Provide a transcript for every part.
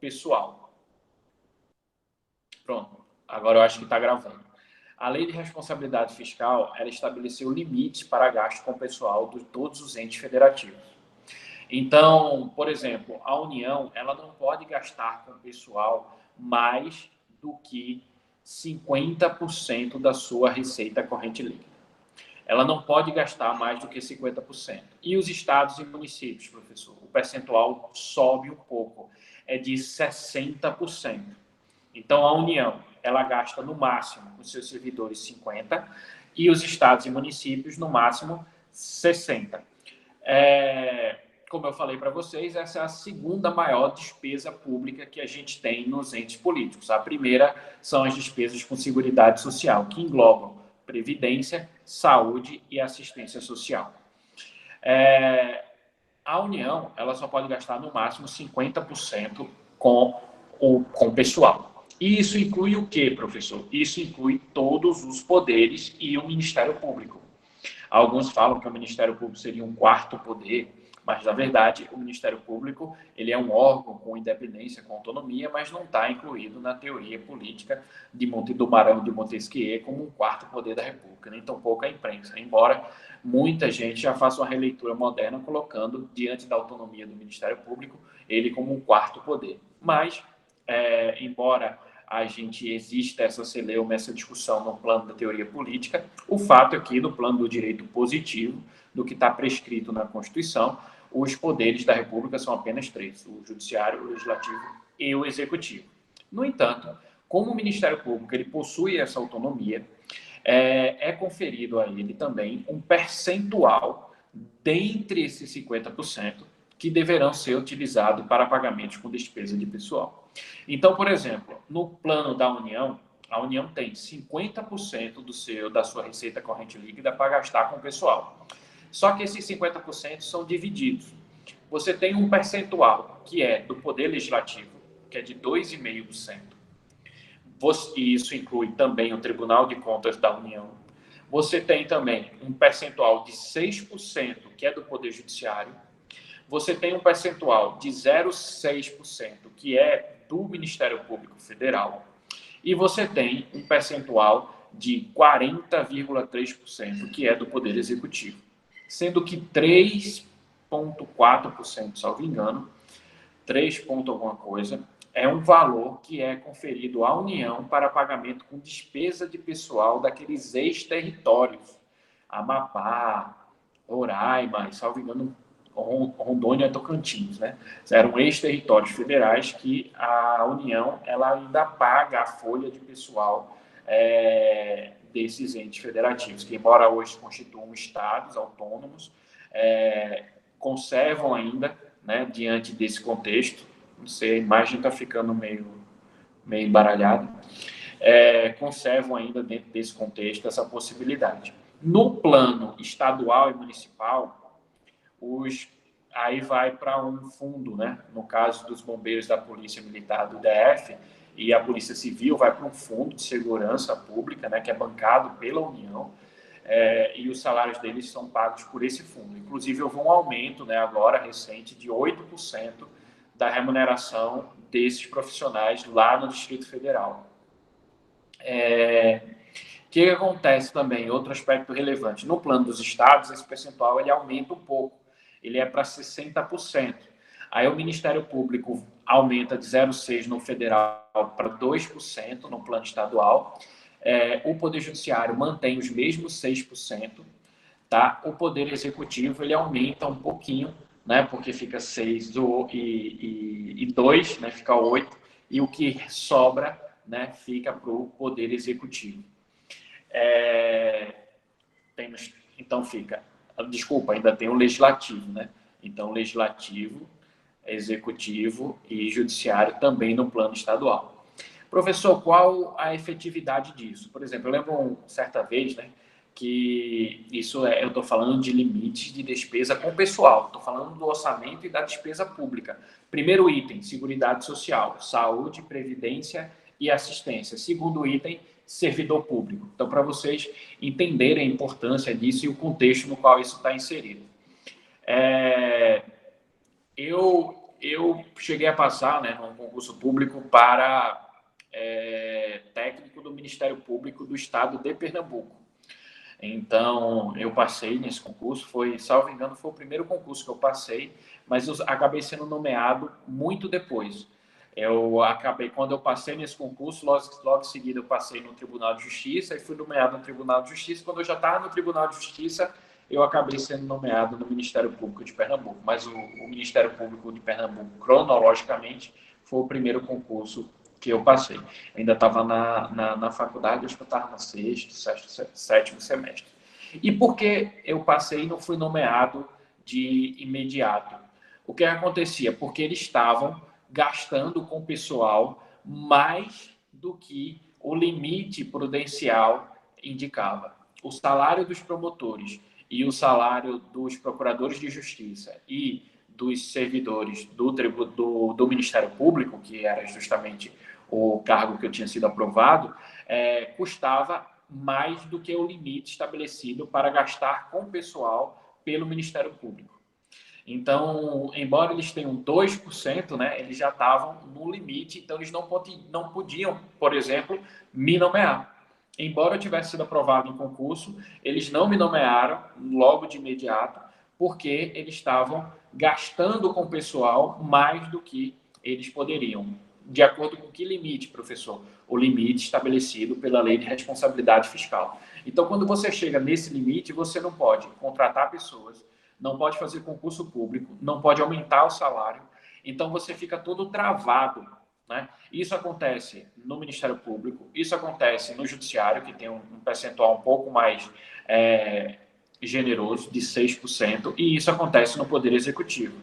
pessoal. Pronto, agora eu acho que está gravando. A Lei de Responsabilidade Fiscal, ela estabeleceu limites para gasto com pessoal de todos os entes federativos. Então, por exemplo, a União, ela não pode gastar com pessoal mais do que 50% da sua receita corrente líquida. Ela não pode gastar mais do que 50%. E os estados e municípios, professor, o percentual sobe um pouco, é de 60%. Então, a União, ela gasta no máximo com seus servidores 50% e os estados e municípios, no máximo, 60%. Como eu falei para vocês, essa é a segunda maior despesa pública que a gente tem nos entes políticos. A primeira são as despesas com seguridade social, que englobam previdência, saúde e assistência social. A União, ela só pode gastar no máximo 50% com o pessoal. E isso inclui o quê, professor? Isso inclui todos os poderes e o Ministério Público. Alguns falam que o Ministério Público seria um quarto poder, mas, na verdade, o Ministério Público ele é um órgão com independência, com autonomia, mas não está incluído na teoria política do Barão de Montesquieu como um quarto poder da República, nem tampouco a imprensa, embora muita gente já faça uma releitura moderna colocando, diante da autonomia do Ministério Público, ele como um quarto poder. Mas, embora a gente exista essa celeuma, essa discussão no plano da teoria política, o fato é que, no plano do direito positivo, do que está prescrito na Constituição, os poderes da República são apenas três: o Judiciário, o Legislativo e o Executivo. No entanto, como o Ministério Público ele possui essa autonomia, é conferido a ele também um percentual dentre esses 50% que deverão ser utilizados para pagamentos com despesa de pessoal. Então, por exemplo, no plano da União, a União tem 50% da sua receita corrente líquida para gastar com o pessoal. Só que esses 50% são divididos. Você tem um percentual que é do Poder Legislativo, que é de 2,5%. E isso inclui também o Tribunal de Contas da União. Você tem também um percentual de 6%, que é do Poder Judiciário. Você tem um percentual de 0,6%, que é do Ministério Público Federal. E você tem um percentual de 40,3%, que é do Poder Executivo. Sendo que 3,4%, salvo engano, 3 ponto alguma coisa, é um valor que é conferido à União para pagamento com despesa de pessoal daqueles ex-territórios. Amapá, Roraima, salvo engano, Rondônia e Tocantins, né? Eram ex-territórios federais que a União ela ainda paga a folha de pessoal desses entes federativos, que embora hoje constituam estados autônomos, conservam ainda, né, diante desse contexto, não sei, a imagem está ficando meio embaralhada, conservam ainda dentro desse contexto essa possibilidade. No plano estadual e municipal, aí vai para um fundo, né? No caso dos bombeiros da Polícia Militar do DF e a Polícia Civil vai para um fundo de segurança pública, né? Que é bancado pela União, e os salários deles são pagos por esse fundo. Inclusive, houve um aumento, né, agora recente de 8% da remuneração desses profissionais lá no Distrito Federal. O que acontece também? Outro aspecto relevante. No plano dos estados, esse percentual ele aumenta um pouco. Ele é para 60%. Aí o Ministério Público aumenta de 0,6% no federal para 2% no plano estadual. O Poder Judiciário mantém os mesmos 6%. Tá? O Poder Executivo ele aumenta um pouquinho, né? Porque fica 6 e 2, né? Fica 8. E o que sobra, né? Fica para o Poder Executivo. Então fica... Desculpa, ainda tem o legislativo, né? Então, legislativo, executivo e judiciário também no plano estadual. Professor, qual a efetividade disso? Por exemplo, eu lembro certa vez, né, que eu estou falando de limites de despesa com o pessoal, estou falando do orçamento e da despesa pública. Primeiro item, Seguridade Social, saúde, previdência e assistência. Segundo item, servidor público. Então, para vocês entenderem a importância disso e o contexto no qual isso está inserido. Eu eu cheguei a passar, né, num concurso público para técnico do Ministério Público do Estado de Pernambuco. Então, eu passei nesse concurso, salvo engano, foi o primeiro concurso que eu passei, mas eu acabei sendo nomeado muito depois. Quando eu passei nesse concurso, logo em seguida eu passei no Tribunal de Justiça e fui nomeado no Tribunal de Justiça. Quando eu já estava no Tribunal de Justiça, eu acabei sendo nomeado no Ministério Público de Pernambuco. Mas o Ministério Público de Pernambuco, cronologicamente, foi o primeiro concurso que eu passei. Eu ainda estava na faculdade, acho que eu estava no sexto, sétimo semestre. E por que eu passei e não fui nomeado de imediato? O que acontecia? Porque eles estavam gastando com o pessoal mais do que o limite prudencial indicava. O salário dos promotores e o salário dos procuradores de justiça e dos servidores do Ministério Público, que era justamente o cargo que eu tinha sido aprovado, custava mais do que o limite estabelecido para gastar com o pessoal pelo Ministério Público. Então, embora eles tenham 2%, né, eles já estavam no limite, então eles não podiam, por exemplo, me nomear. Embora eu tivesse sido aprovado em concurso, eles não me nomearam logo de imediato, porque eles estavam gastando com o pessoal mais do que eles poderiam. De acordo com que limite, professor? O limite estabelecido pela Lei de Responsabilidade Fiscal. Então, quando você chega nesse limite, você não pode contratar pessoas, não pode fazer concurso público, não pode aumentar o salário, então você fica todo travado, né? Isso acontece no Ministério Público, isso acontece no Judiciário, que tem um percentual um pouco mais generoso, de 6%, e isso acontece no Poder Executivo.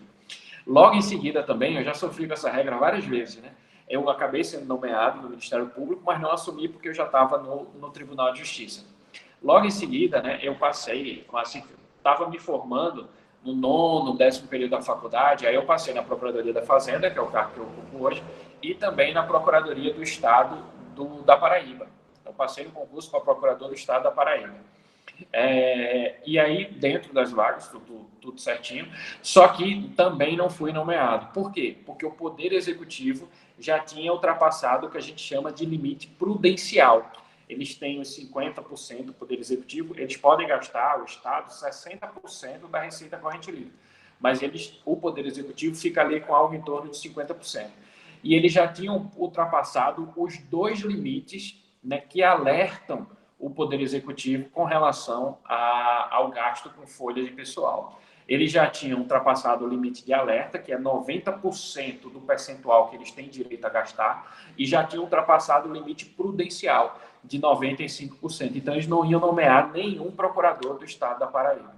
Logo em seguida também, eu já sofri com essa regra várias vezes, né? Eu acabei sendo nomeado no Ministério Público, mas não assumi porque eu já estava no Tribunal de Justiça. Logo em seguida, né, eu passei, assim, estava me formando no 9º, 10º período da faculdade, aí eu passei na Procuradoria da Fazenda, que é o cargo que eu ocupo hoje, e também na Procuradoria do Estado da Paraíba. Eu passei no concurso para Procurador do Estado da Paraíba. E aí, dentro das vagas, tudo certinho, só que também não fui nomeado. Por quê? Porque o Poder Executivo já tinha ultrapassado o que a gente chama de limite prudencial. Eles têm os 50% do Poder Executivo, eles podem gastar, o Estado, 60% da receita corrente líquida. Mas o Poder Executivo fica ali com algo em torno de 50%. E eles já tinham ultrapassado os dois limites, né, que alertam o Poder Executivo com relação ao gasto com folha de pessoal. Eles já tinham ultrapassado o limite de alerta, que é 90% do percentual que eles têm direito a gastar, e já tinham ultrapassado o limite prudencial, de 95%. Então, eles não iam nomear nenhum procurador do Estado da Paraíba.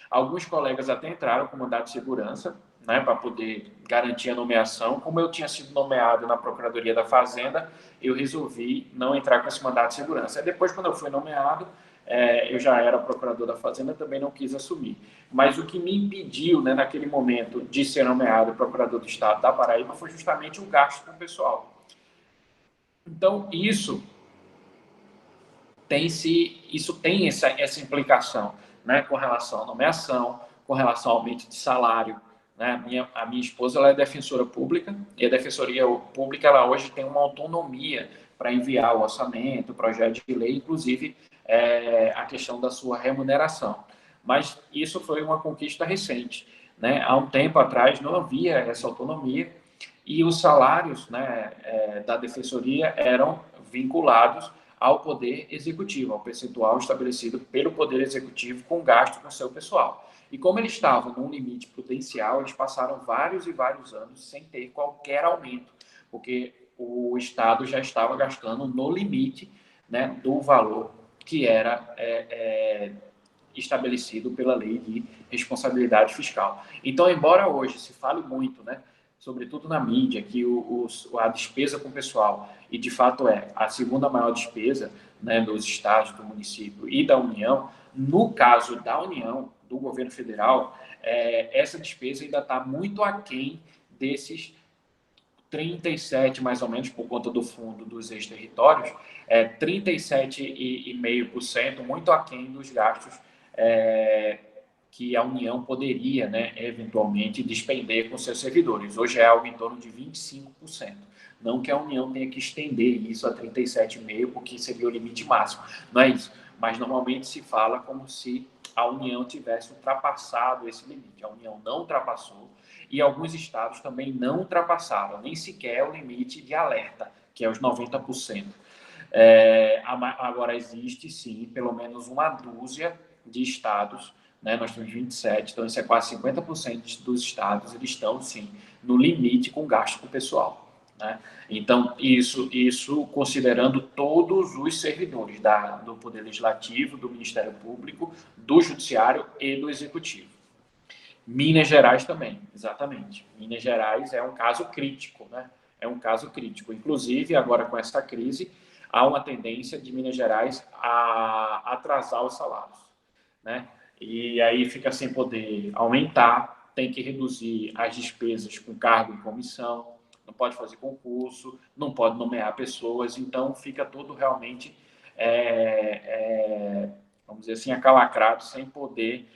Alguns colegas até entraram com mandado de segurança, né, para poder garantir a nomeação. Como eu tinha sido nomeado na Procuradoria da Fazenda, eu resolvi não entrar com esse mandado de segurança. Aí depois, quando eu fui nomeado, eu já era procurador da Fazenda, também não quis assumir. Mas o que me impediu, né, naquele momento, de ser nomeado procurador do Estado da Paraíba foi justamente o gasto com o pessoal. Então, isso tem essa implicação, né, com relação à nomeação, com relação ao aumento de salário. Né? A minha esposa, ela é defensora pública, e a defensoria pública, ela hoje tem uma autonomia para enviar o orçamento, o projeto de lei, inclusive a questão da sua remuneração. Mas isso foi uma conquista recente. Né? Há um tempo atrás não havia essa autonomia, e os salários, né, da defensoria eram vinculados ao Poder Executivo, ao percentual estabelecido pelo Poder Executivo com gasto com seu pessoal. E como eles estavam num limite prudencial, eles passaram vários e vários anos sem ter qualquer aumento, porque o Estado já estava gastando no limite, né, do valor que era estabelecido pela Lei de Responsabilidade Fiscal. Então, embora hoje se fale muito, né, sobretudo na mídia, que a despesa com o pessoal, e de fato é a segunda maior despesa, né, dos estados, do município e da União, no caso da União, do governo federal, essa despesa ainda está muito aquém desses 37, mais ou menos, por conta do fundo dos ex-territórios, 37,5%, muito aquém dos gastos que a União poderia, né, eventualmente, despender com seus servidores. Hoje é algo em torno de 25%. Não que a União tenha que estender isso a 37,5%, porque seria o limite máximo. Não é isso. Mas normalmente se fala como se a União tivesse ultrapassado esse limite. A União não ultrapassou e alguns estados também não ultrapassaram, nem sequer o limite de alerta, que é os 90%. Agora existe, sim, pelo menos uma dúzia de estados, né? Nós temos 27, então isso é quase 50% dos estados, eles estão, sim, no limite com gasto com o pessoal, né? Então, isso considerando todos os servidores do Poder Legislativo, do Ministério Público, do Judiciário e do Executivo. Minas Gerais também, exatamente. Minas Gerais é um caso crítico, né? É um caso crítico. Inclusive, agora com essa crise, há uma tendência de Minas Gerais a atrasar os salários, né? E aí fica sem poder aumentar, tem que reduzir as despesas com cargo e comissão, não pode fazer concurso, não pode nomear pessoas, então fica tudo realmente, vamos dizer assim, acalacrado, sem poder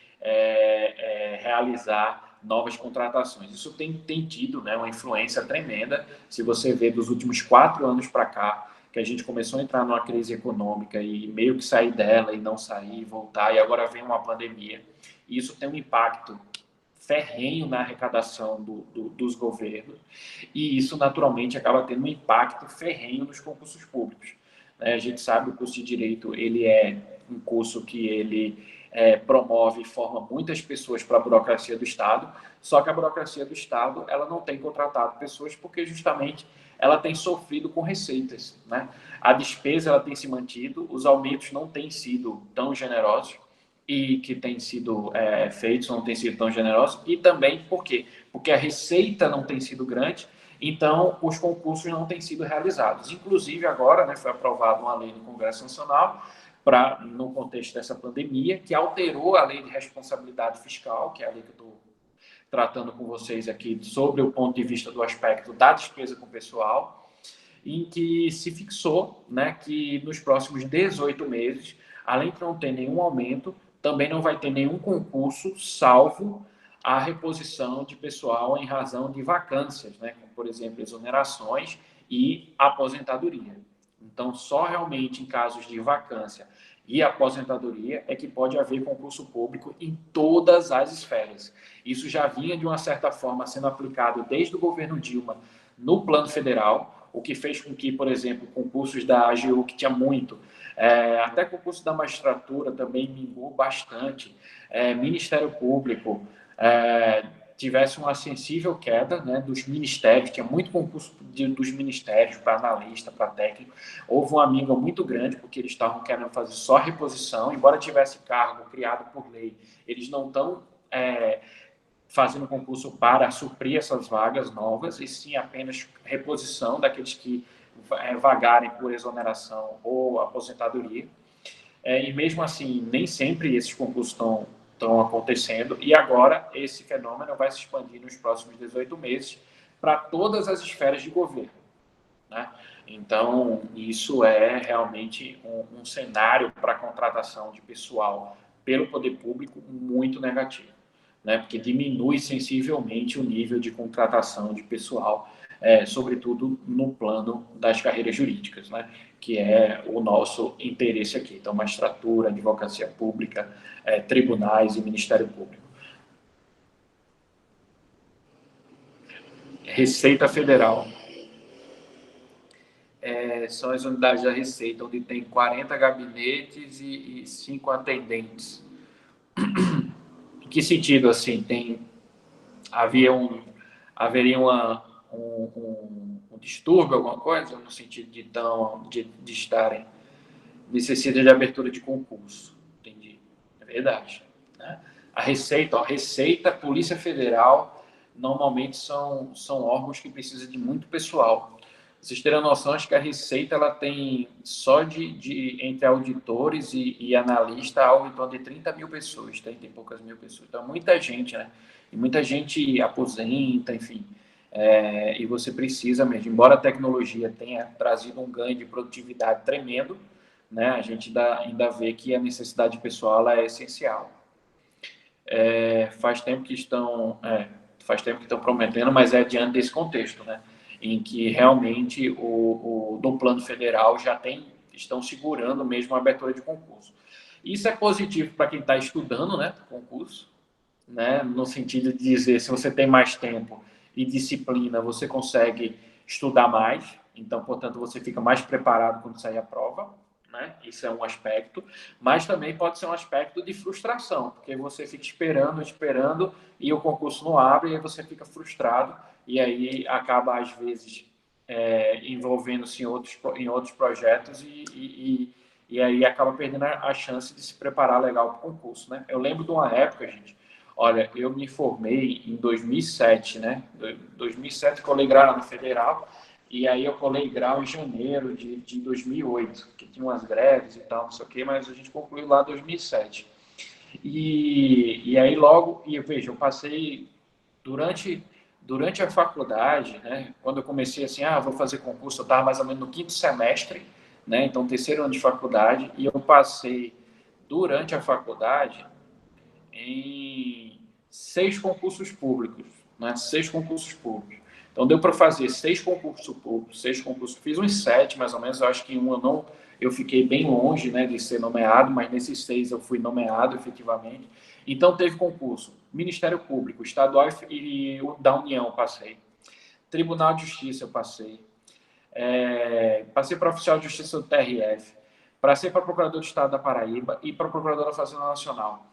realizar novas contratações. Isso tem tido, né, uma influência tremenda, se você vê dos últimos 4 anos para cá, que a gente começou a entrar numa crise econômica e meio que sair dela e não sair, voltar, e agora vem uma pandemia. E isso tem um impacto ferrenho na arrecadação dos governos, e isso naturalmente acaba tendo um impacto ferrenho nos concursos públicos. A gente sabe que o curso de Direito ele é um curso que ele promove e forma muitas pessoas para a burocracia do Estado, só que a burocracia do Estado ela não tem contratado pessoas porque justamente ela tem sofrido com receitas, né? A despesa ela tem se mantido, os aumentos não têm sido tão generosos e que têm sido feitos não têm sido tão generosos, e também por quê? Porque a receita não tem sido grande, então os concursos não têm sido realizados. Inclusive agora, né, foi aprovada uma lei no Congresso Nacional no contexto dessa pandemia, que alterou a lei de responsabilidade fiscal, que é a lei que eu estou tratando com vocês aqui sobre o ponto de vista do aspecto da despesa com o pessoal, em que se fixou, né, que nos próximos 18 meses, além de não ter nenhum aumento, também não vai ter nenhum concurso, salvo a reposição de pessoal em razão de vacâncias, né, como, por exemplo, exonerações e aposentadoria. Então, só realmente em casos de vacância e aposentadoria é que pode haver concurso público em todas as esferas. Isso já vinha, de uma certa forma, sendo aplicado desde o governo Dilma no plano federal, o que fez com que, por exemplo, concursos da AGU, que tinha muito, até concurso da magistratura também mingou bastante, Ministério Público, tivesse uma sensível queda, né, dos ministérios, tinha muito concurso dos ministérios para analista, para técnico, houve uma minga muito grande, porque eles estavam querendo fazer só reposição, embora tivesse cargo criado por lei, eles não estão fazendo concurso para suprir essas vagas novas, e sim apenas reposição daqueles que vagarem por exoneração ou aposentadoria. E mesmo assim, nem sempre esses concursos estão acontecendo, e agora esse fenômeno vai se expandir nos próximos 18 meses para todas as esferas de governo, né? Então, isso é realmente um cenário para a contratação de pessoal pelo poder público muito negativo, né? Porque diminui sensivelmente o nível de contratação de pessoal, sobretudo no plano das carreiras jurídicas, né? Que é o nosso interesse aqui. Então, magistratura, advocacia pública, tribunais e Ministério Público. Receita Federal. São as unidades da Receita, onde tem 40 gabinetes e 5 atendentes. Em que sentido, assim, haveria um distúrbio, alguma coisa, no sentido de estarem necessita de abertura de concurso? Entendi. É verdade, né? A Receita, Polícia Federal, normalmente são órgãos que precisam de muito pessoal. Vocês terem noção, acho que a Receita ela tem só entre auditores e analista algo em torno de 30 mil pessoas, 30 e poucas mil pessoas. Então, muita gente, né? E muita gente aposenta, enfim. E você precisa mesmo. Embora a tecnologia tenha trazido um ganho de produtividade tremendo, né? A gente ainda vê que a necessidade pessoal ela é essencial. faz tempo que estão prometendo, mas é diante desse contexto, né? Em que realmente do plano federal estão segurando mesmo a abertura de concurso. Isso é positivo para quem está estudando, né, concurso, né, no sentido de dizer, se você tem mais tempo e disciplina, você consegue estudar mais, então, portanto, você fica mais preparado quando sair a prova, né? Isso é um aspecto, mas também pode ser um aspecto de frustração, porque você fica esperando e o concurso não abre, e aí você fica frustrado e aí acaba, às vezes, envolvendo-se em outros projetos e aí acaba perdendo a chance de se preparar legal para o concurso, né? Eu lembro de uma época, gente, olha, eu me formei em 2007, né? 2007 colei grau lá no Federal, e aí eu colei grau em janeiro de 2008, que tinha umas greves e tal, não sei o quê, mas a gente concluiu lá em 2007. E aí logo, e veja, eu passei durante a faculdade, né? Quando eu comecei assim, vou fazer concurso, eu estava mais ou menos no quinto semestre, né? Então, terceiro ano de faculdade, e eu passei durante a faculdade em 6 concursos públicos, né? 6 concursos públicos. Então, deu para fazer 6 concursos públicos, 6 concursos. Fiz uns 7, mais ou menos. Eu acho que em um eu fiquei bem longe, né, de ser nomeado, mas nesses 6 eu fui nomeado, efetivamente. Então, teve concurso. Ministério Público, Estadual e da União, eu passei. Tribunal de Justiça, eu passei. Passei para oficial de justiça do TRF. Passei para procurador de Estado da Paraíba e para procurador da Fazenda Nacional.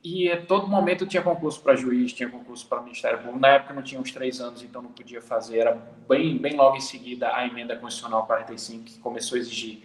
E a todo momento tinha concurso para juiz, tinha concurso para Ministério Público. Na época não tinha uns 3 anos, então não podia fazer. Era bem logo em seguida a emenda constitucional 45, que começou a exigir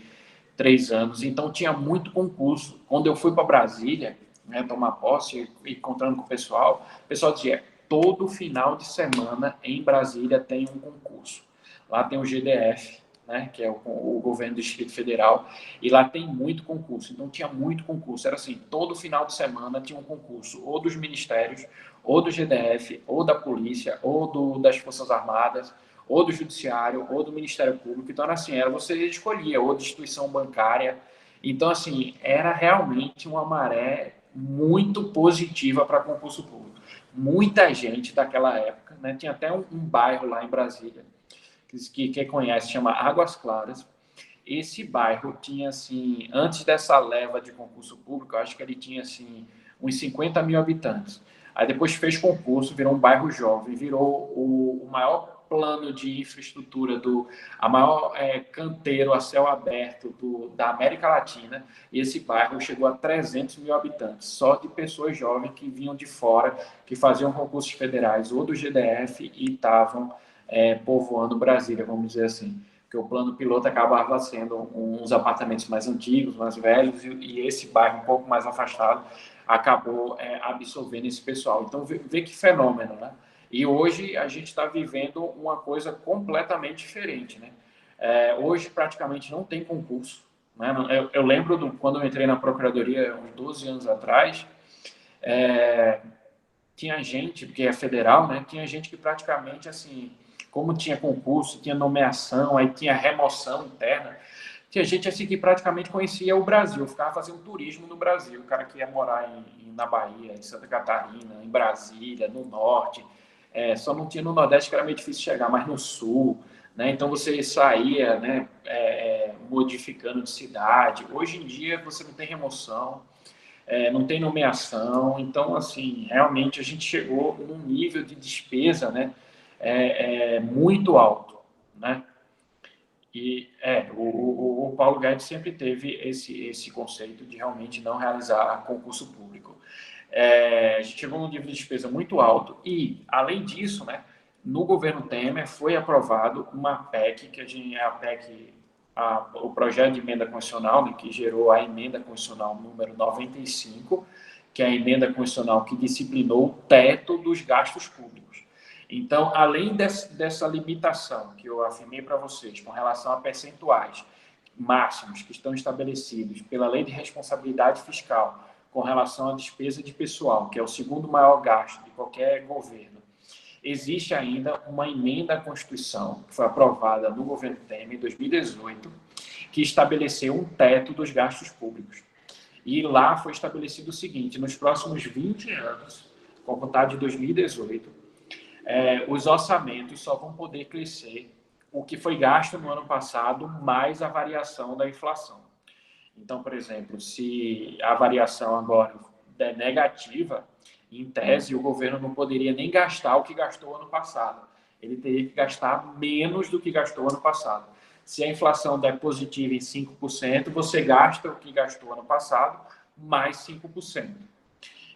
3 anos. Então tinha muito concurso. Quando eu fui para Brasília, né, tomar posse e encontrando com o pessoal dizia, todo final de semana em Brasília tem um concurso. Lá tem o GDF, né, que é o governo do Distrito Federal, e lá tem muito concurso. Então tinha muito concurso. Era assim, todo final de semana tinha um concurso, ou dos ministérios, ou do GDF, ou da polícia, ou das Forças Armadas, ou do Judiciário, ou do Ministério Público. Então era assim, você escolhia, ou de instituição bancária. Então, assim, era realmente uma maré muito positiva para concurso público. Muita gente daquela época, né, tinha até um bairro lá em Brasília, que quem conhece chama Águas Claras. Esse bairro tinha, assim, antes dessa leva de concurso público, eu acho que ele tinha, assim, uns 50 mil habitantes. Aí depois fez concurso, virou um bairro jovem, virou o maior plano de infraestrutura, a maior canteiro a céu aberto da América Latina. E esse bairro chegou a 300 mil habitantes, só de pessoas jovens que vinham de fora, que faziam concursos federais ou do GDF e estavam povoando Brasília, vamos dizer assim. Porque o plano piloto acabava sendo uns apartamentos mais antigos, mais velhos, e esse bairro um pouco mais afastado acabou absorvendo esse pessoal. Então, vê que fenômeno, né? E hoje a gente está vivendo uma coisa completamente diferente, né? Hoje praticamente não tem concurso, né? Eu lembro quando eu entrei na Procuradoria, uns 12 anos atrás, tinha gente, porque é federal, né? Tinha gente que praticamente, assim, como tinha concurso, tinha nomeação, aí tinha remoção interna, tinha gente assim que praticamente conhecia o Brasil, ficava fazendo turismo no Brasil, o cara que ia morar na Bahia, em Santa Catarina, em Brasília, no Norte, só não tinha no Nordeste, que era meio difícil chegar, mas no Sul, né? Então você saía, né, modificando de cidade. Hoje em dia você não tem remoção, não tem nomeação, então, assim, realmente a gente chegou num nível de despesa, né, muito alto, né? E o Paulo Guedes sempre teve esse conceito de realmente não realizar concurso público. A gente chegou num nível de despesa muito alto e, além disso, né, no governo Temer foi aprovado uma PEC, que é a PEC, o projeto de emenda constitucional, né, que gerou a emenda constitucional número 95, que é a emenda constitucional que disciplinou o teto dos gastos públicos. Então, além dessa limitação que eu afirmei para vocês com relação a percentuais máximos que estão estabelecidos pela Lei de Responsabilidade Fiscal com relação à despesa de pessoal, que é o segundo maior gasto de qualquer governo, existe ainda uma emenda à Constituição, que foi aprovada no governo Temer, em 2018, que estabeleceu um teto dos gastos públicos. E lá foi estabelecido o seguinte: nos próximos 20 anos, com a vontade de 2018, os orçamentos só vão poder crescer o que foi gasto no ano passado, mais a variação da inflação. Então, por exemplo, se a variação agora é negativa, em tese, o governo não poderia nem gastar o que gastou ano passado. Ele teria que gastar menos do que gastou ano passado. Se a inflação der positiva em 5%, você gasta o que gastou ano passado, mais 5%.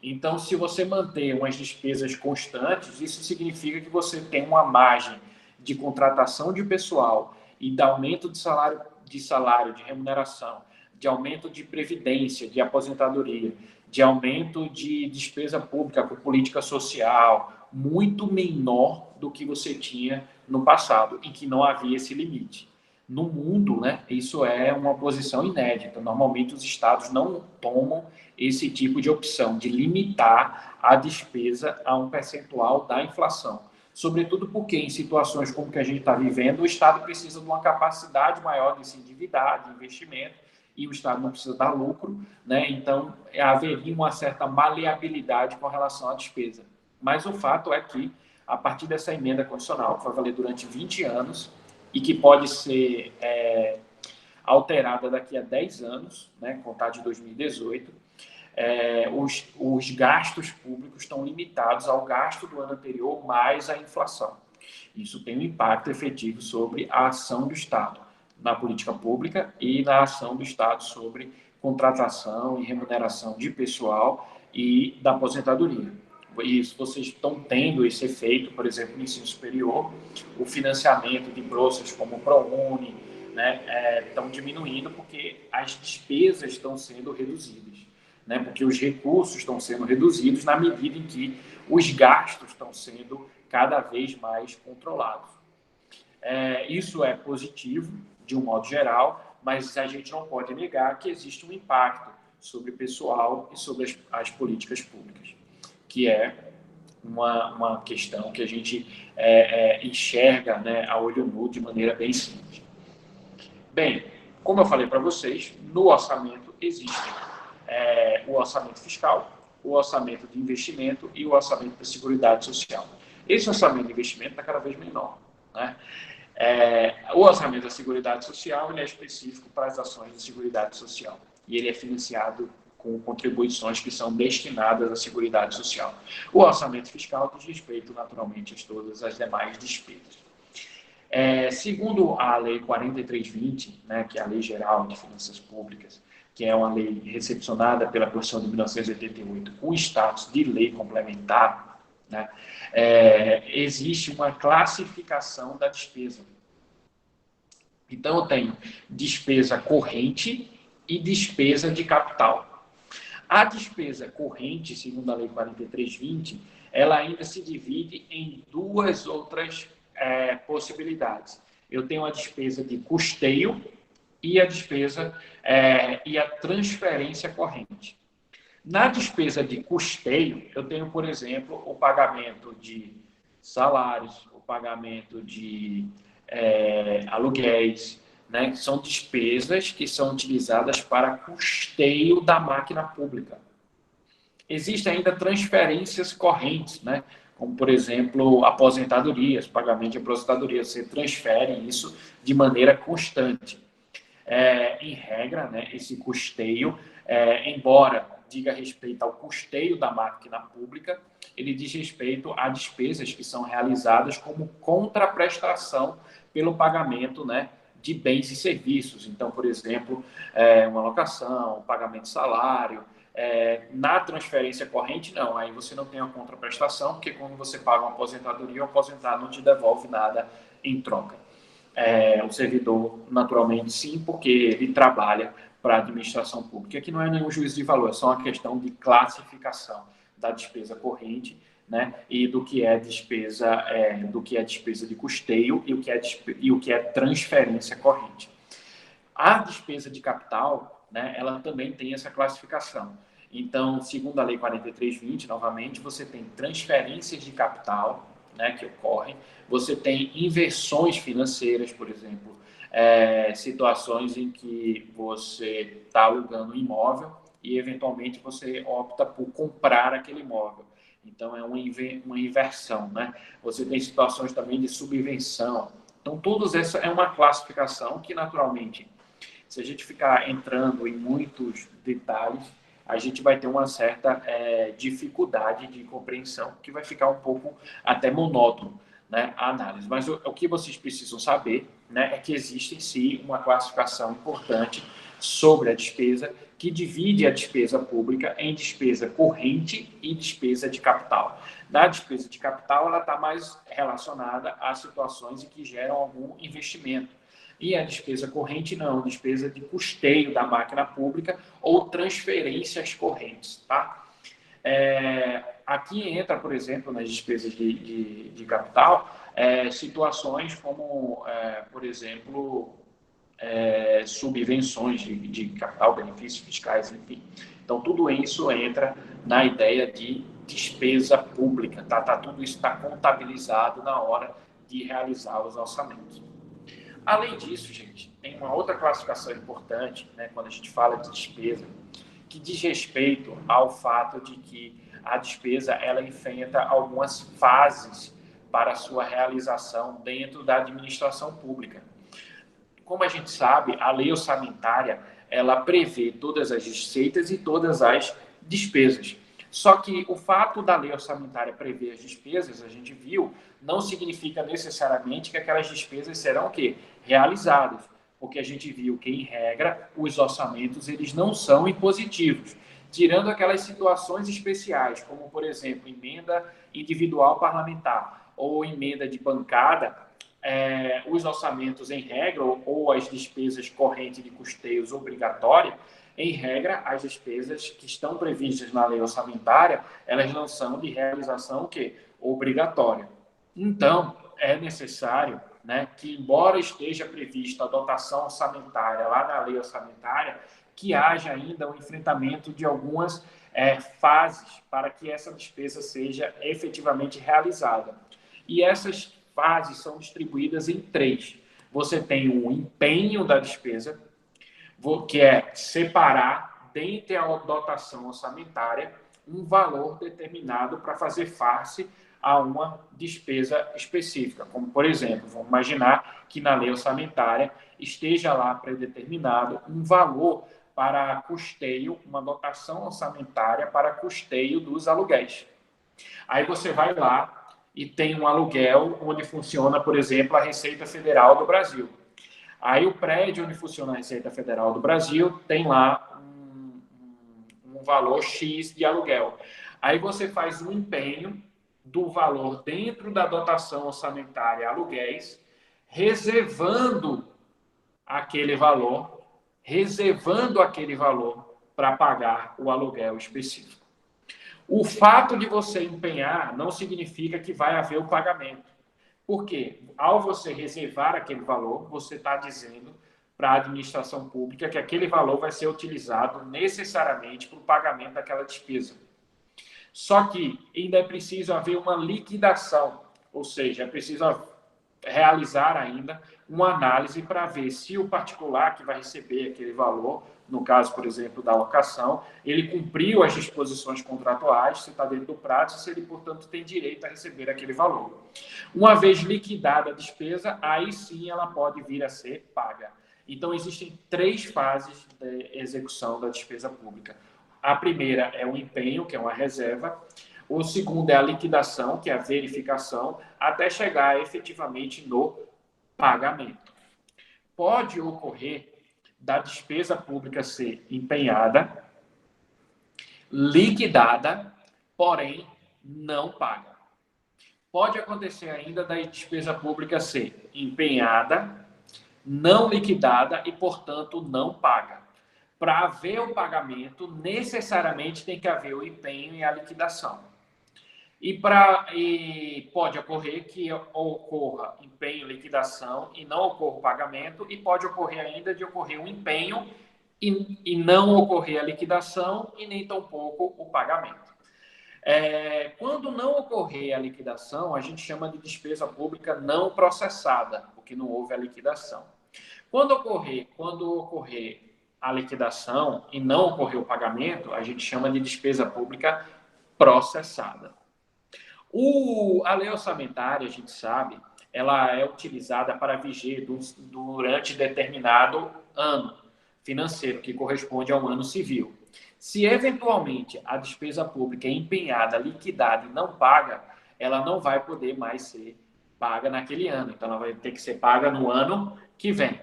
Então, se você manter umas despesas constantes, isso significa que você tem uma margem de contratação de pessoal e de aumento de salário, de remuneração, de aumento de previdência, de aposentadoria, de aumento de despesa pública com política social, muito menor do que você tinha no passado, em que não havia esse limite. No mundo, né, isso é uma posição inédita. Normalmente, os estados não tomam esse tipo de opção, de limitar a despesa a um percentual da inflação. Sobretudo porque, em situações como que a gente está vivendo, o Estado precisa de uma capacidade maior de se endividar, de investimento, e o Estado não precisa dar lucro, né? Então, haveria uma certa maleabilidade com relação à despesa. Mas o fato é que, a partir dessa emenda constitucional, que vai valer durante 20 anos, e que pode ser alterada daqui a 10 anos, né, contar de 2018, os gastos públicos estão limitados ao gasto do ano anterior mais a inflação. Isso tem um impacto efetivo sobre a ação do Estado na política pública e na ação do Estado sobre contratação e remuneração de pessoal e da aposentadoria. Isso, vocês estão tendo esse efeito, por exemplo, no ensino superior, o financiamento de bolsas como o ProUni, né, estão diminuindo porque as despesas estão sendo reduzidas, né, porque os recursos estão sendo reduzidos na medida em que os gastos estão sendo cada vez mais controlados. Isso é positivo, de um modo geral, mas a gente não pode negar que existe um impacto sobre o pessoal e sobre as políticas públicas, que é uma questão que a gente enxerga, né, a olho nu de maneira bem simples. Bem, como eu falei para vocês, no orçamento existe o orçamento fiscal, o orçamento de investimento e o orçamento da Seguridade Social. Esse orçamento de investimento está cada vez menor, né? O orçamento da Seguridade Social ele é específico para as ações de Seguridade Social e ele é financiado com contribuições que são destinadas à Seguridade Social. O orçamento fiscal diz respeito, naturalmente, a todas as demais despesas. Segundo a Lei 4320, né, que é a Lei Geral de Finanças Públicas, que é uma lei recepcionada pela Constituição de 1988 com status de lei complementar, né, existe uma classificação da despesa. Então, eu tenho despesa corrente e despesa de capital. A despesa corrente, segundo a Lei 4320, ela ainda se divide em duas outras possibilidades. Eu tenho a despesa de custeio e a despesa e a transferência corrente. Na despesa de custeio, eu tenho, por exemplo, o pagamento de salários, o pagamento de aluguéis, né, que são despesas que são utilizadas para custeio da máquina pública. Existem ainda transferências correntes, né, como, por exemplo, aposentadorias, pagamento de aposentadoria. Você transfere isso de maneira constante. Em regra, né, esse custeio, embora diga respeito ao custeio da máquina pública, ele diz respeito a despesas que são realizadas como contraprestação pelo pagamento, né, de bens e serviços. Então, por exemplo, uma locação, um pagamento de salário. Na transferência corrente, não. Aí você não tem a contraprestação, porque quando você paga uma aposentadoria, o aposentado não te devolve nada em troca. O servidor, naturalmente, sim, porque ele trabalha para a administração pública. Aqui não é nenhum juízo de valor, é só uma questão de classificação da despesa corrente, né, e do que é despesa de custeio e o que é transferência corrente. A despesa de capital, né, ela também tem essa classificação. Então, segundo a Lei 4320, novamente, você tem transferências de capital, né, que ocorrem, você tem inversões financeiras, por exemplo, situações em que você está alugando um imóvel e, eventualmente, você opta por comprar aquele imóvel. Então, é uma inversão, né? Você tem situações também de subvenção. Então, todas essa é uma classificação que, naturalmente, se a gente ficar entrando em muitos detalhes, a gente vai ter uma certa dificuldade de compreensão, que vai ficar um pouco até monótono, né, a análise. Mas o que vocês precisam saber, né, é que existe, sim, uma classificação importante sobre a despesa, que divide a despesa pública em despesa corrente e despesa de capital. Na despesa de capital, ela está mais relacionada a situações em que geram algum investimento. E a despesa corrente não, despesa de custeio da máquina pública ou transferências correntes, tá? Aqui entra, por exemplo, nas despesas de capital, situações como, por exemplo, subvenções de capital, benefícios fiscais, enfim. Então, tudo isso entra na ideia de despesa pública, tá? Tudo isso está contabilizado na hora de realizar os orçamentos. Além disso, gente, tem uma outra classificação importante, né, quando a gente fala de despesa, que diz respeito ao fato de que a despesa ela enfrenta algumas fases para a sua realização dentro da administração pública. Como a gente sabe, a lei orçamentária ela prevê todas as receitas e todas as despesas. Só que o fato da lei orçamentária prever as despesas, a gente viu, não significa necessariamente que aquelas despesas serão o quê? Realizadas. Porque a gente viu que, em regra, os orçamentos eles não são impositivos. Tirando aquelas situações especiais, como, por exemplo, emenda individual parlamentar ou emenda de bancada, os orçamentos, em regra, ou as despesas correntes de custeios obrigatórias, em regra, as despesas que estão previstas na lei orçamentária, elas não são de realização o quê? Obrigatória. Então, é necessário, né, que, embora esteja prevista a dotação orçamentária lá na lei orçamentária, que haja ainda um enfrentamento de algumas fases para que essa despesa seja efetivamente realizada. E essas fases são distribuídas em três. Você tem o empenho da despesa, que é separar, dentre a dotação orçamentária, um valor determinado para fazer face a uma despesa específica. Como, por exemplo, vamos imaginar que na lei orçamentária esteja lá predeterminado um valor para custeio, uma dotação orçamentária para custeio dos aluguéis. Aí você vai lá e tem um aluguel onde funciona, por exemplo, a Receita Federal do Brasil. Aí o prédio onde funciona a Receita Federal do Brasil tem lá um valor X de aluguel. Aí você faz um empenho do valor dentro da dotação orçamentária aluguéis, reservando aquele valor para pagar o aluguel específico. O fato de você empenhar não significa que vai haver o pagamento. Porque, ao você reservar aquele valor, você está dizendo para a administração pública que aquele valor vai ser utilizado necessariamente para o pagamento daquela despesa. Só que ainda é preciso haver uma liquidação, ou seja, é preciso realizar ainda uma análise para ver se o particular que vai receber aquele valor, no caso, por exemplo, da locação, ele cumpriu as disposições contratuais, se está dentro do prazo, se ele, portanto, tem direito a receber aquele valor. Uma vez liquidada a despesa, aí sim ela pode vir a ser paga. Então, existem três fases de execução da despesa pública. A primeira é o empenho, que é uma reserva. O segundo é a liquidação, que é a verificação, até chegar efetivamente no pagamento. Pode ocorrer da despesa pública ser empenhada, liquidada, porém não paga. Pode acontecer ainda da despesa pública ser empenhada, não liquidada e, portanto, não paga. Para haver o pagamento, necessariamente tem que haver o empenho e a liquidação. E pode ocorrer que ocorra empenho, liquidação e não ocorra o pagamento, e pode ocorrer ainda de ocorrer um empenho e não ocorrer a liquidação e nem tampouco o pagamento. Quando não ocorrer a liquidação, a gente chama de despesa pública não processada, porque não houve a liquidação. Quando ocorrer a liquidação e não ocorreu o pagamento, a gente chama de despesa pública processada. A lei orçamentária, a gente sabe, ela é utilizada para viger durante determinado ano financeiro, que corresponde a um ano civil. Se eventualmente a despesa pública é empenhada, liquidada e não paga, ela não vai poder mais ser paga naquele ano. Então, ela vai ter que ser paga no ano que vem.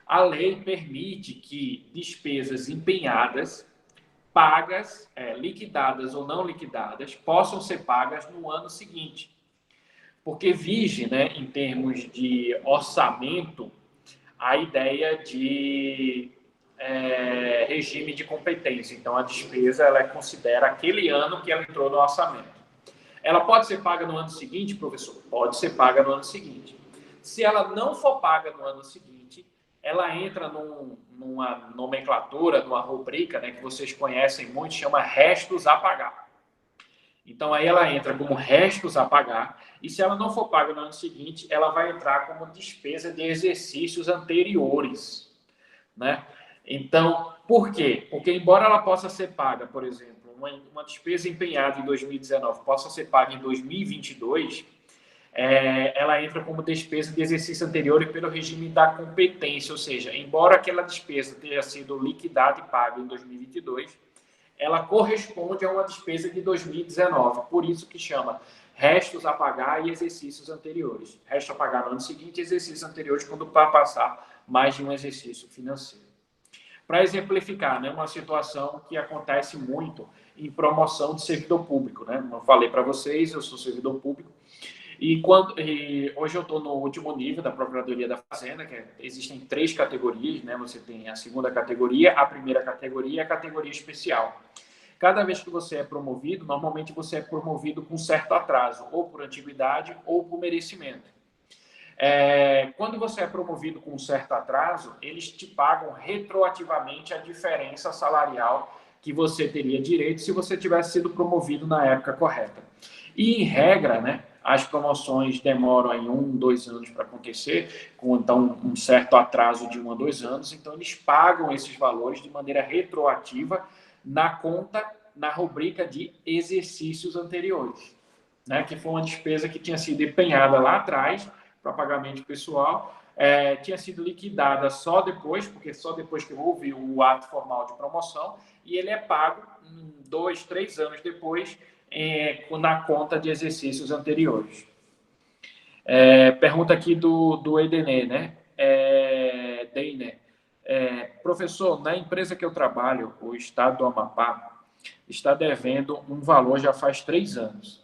A lei permite que despesas empenhadas, pagas, liquidadas ou não liquidadas, possam ser pagas no ano seguinte. Porque vige, né, em termos de orçamento, a ideia de regime de competência. Então, a despesa ela considera aquele ano que ela entrou no orçamento. Ela pode ser paga no ano seguinte, professor? Pode ser paga no ano seguinte. Se ela não for paga no ano seguinte, ela entra numa nomenclatura, numa rubrica, né, que vocês conhecem muito, chama restos a pagar. Então, aí ela entra como restos a pagar, e se ela não for paga no ano seguinte, ela vai entrar como despesa de exercícios anteriores, né? Então, por quê? Porque, embora ela possa ser paga, por exemplo, uma despesa empenhada em 2019 possa ser paga em 2022, ela entra como despesa de exercício anterior e pelo regime da competência, ou seja, embora aquela despesa tenha sido liquidada e paga em 2022, ela corresponde a uma despesa de 2019, por isso que chama restos a pagar e exercícios anteriores. Resto a pagar no ano seguinte e exercícios anteriores quando passar mais de um exercício financeiro. Para exemplificar, né, uma situação que acontece muito em promoção de servidor público, né? Como eu falei para vocês, eu sou servidor público e hoje eu estou no último nível da Procuradoria da Fazenda, que existem 3 categorias, né? Você tem a segunda categoria, a primeira categoria e a categoria especial. Cada vez que você é promovido, normalmente você é promovido com certo atraso, ou por antiguidade ou por merecimento. Quando você é promovido com um certo atraso, eles te pagam retroativamente a diferença salarial que você teria direito se você tivesse sido promovido na época correta. E, em regra, né, as promoções demoram aí 1, 2 anos para acontecer, com então um certo atraso de 1 a 2 anos, então eles pagam esses valores de maneira retroativa na conta, na rubrica de exercícios anteriores, né, que foi uma despesa que tinha sido empenhada lá atrás, para pagamento pessoal, tinha sido liquidada só depois, porque só depois que houve o ato formal de promoção, e ele é pago 2, 3 anos depois, na conta de exercícios anteriores. Pergunta aqui do Edenê, né? Deiner. Professor, na empresa que eu trabalho, o Estado do Amapá está devendo um valor já faz 3 anos.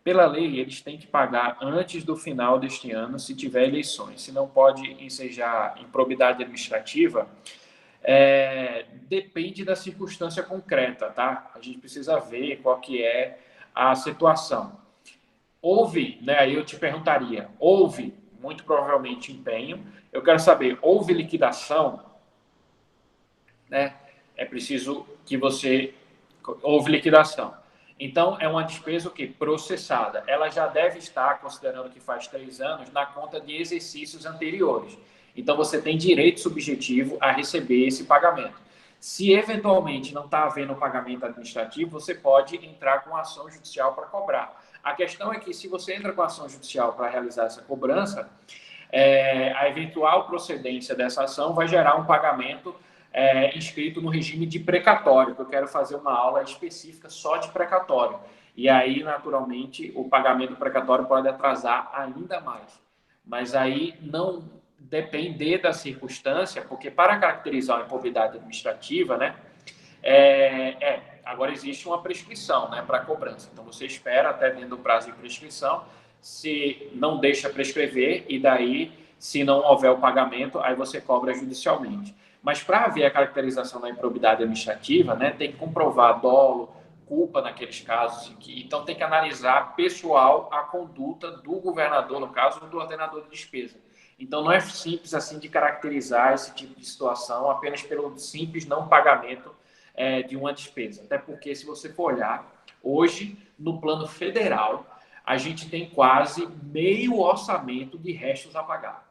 Pela lei, eles têm que pagar antes do final deste ano, se tiver eleições. Se não pode ensejar improbidade administrativa, depende da circunstância concreta, tá? A gente precisa ver qual que é a situação. Houve, né, aí eu te perguntaria, houve, muito provavelmente, empenho. Eu quero saber, houve liquidação? Né? É preciso que você... Houve liquidação. Então, é uma despesa o quê? Processada. Ela já deve estar, considerando que faz 3 anos, na conta de exercícios anteriores. Então, você tem direito subjetivo a receber esse pagamento. Se, eventualmente, não está havendo pagamento administrativo, você pode entrar com ação judicial para cobrar. A questão é que, se você entra com ação judicial para realizar essa cobrança, a eventual procedência dessa ação vai gerar um pagamento inscrito no regime de precatório, que eu quero fazer uma aula específica só de precatório. E aí, naturalmente, o pagamento precatório pode atrasar ainda mais. Mas aí não depender da circunstância, porque para caracterizar uma improbidade administrativa, né, agora existe uma prescrição, né, para cobrança. Então, você espera até dentro do prazo de prescrição, se não deixa prescrever, e daí, se não houver o pagamento, aí você cobra judicialmente. Mas para haver a caracterização da improbidade administrativa, né, tem que comprovar dolo, culpa naqueles casos. Então, tem que analisar pessoal a conduta do governador, no caso, do ordenador de despesa. Então, não é simples assim de caracterizar esse tipo de situação apenas pelo simples não pagamento de uma despesa. Até porque, se você for olhar, hoje, no plano federal, a gente tem quase meio orçamento de restos a pagar.